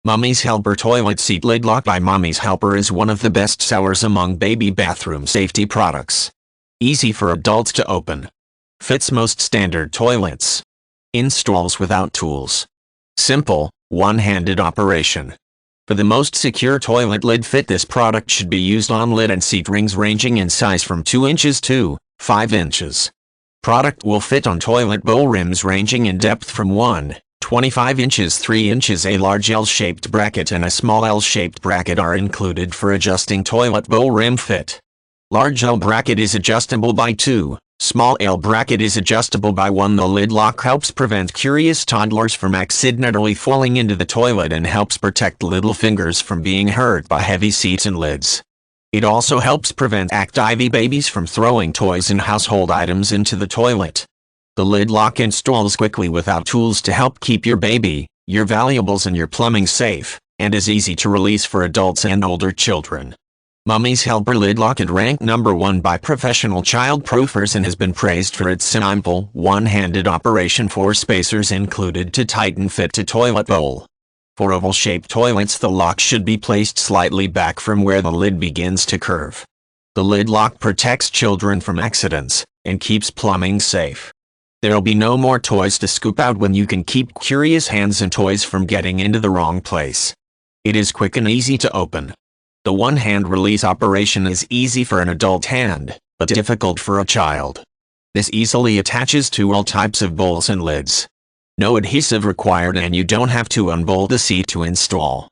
Mummy's Helper Toilet Seat Lid-Lok by Mummy's Helper is one of the best sellers among baby bathroom safety products. Easy for adults to open. Fits most standard toilets. Installs without tools. Simple, one-handed operation. For the most secure toilet lid fit, this product should be used on lid and seat rings ranging in size from 2 inches to 5 inches. Product will fit on toilet bowl rims ranging in depth from 1.25 inches 3 inches. A large L-shaped bracket and a small L-shaped bracket are included for adjusting toilet bowl rim fit. Large L bracket is adjustable by 2, small L bracket is adjustable by 1. The Lid-Lok helps prevent curious toddlers from accidentally falling into the toilet and helps protect little fingers from being hurt by heavy seats and lids. It also helps prevent active babies from throwing toys and household items into the toilet. The Lid-Lok installs quickly without tools to help keep your baby, your valuables and your plumbing safe, and is easy to release for adults and older children. Mummy's Helper Lid-Lok is ranked number 1 by professional child proofers and has been praised for its simple, one-handed operation. 4 spacers included to tighten fit to toilet bowl. For oval-shaped toilets, the lock should be placed slightly back from where the lid begins to curve. The Lid-Lok protects children from accidents and keeps plumbing safe. There'll be no more toys to scoop out when you can keep curious hands and toys from getting into the wrong place. It is quick and easy to open. The one-hand release operation is easy for an adult hand, but difficult for a child. This easily attaches to all types of bowls and lids. No adhesive required and you don't have to unbolt the seat to install.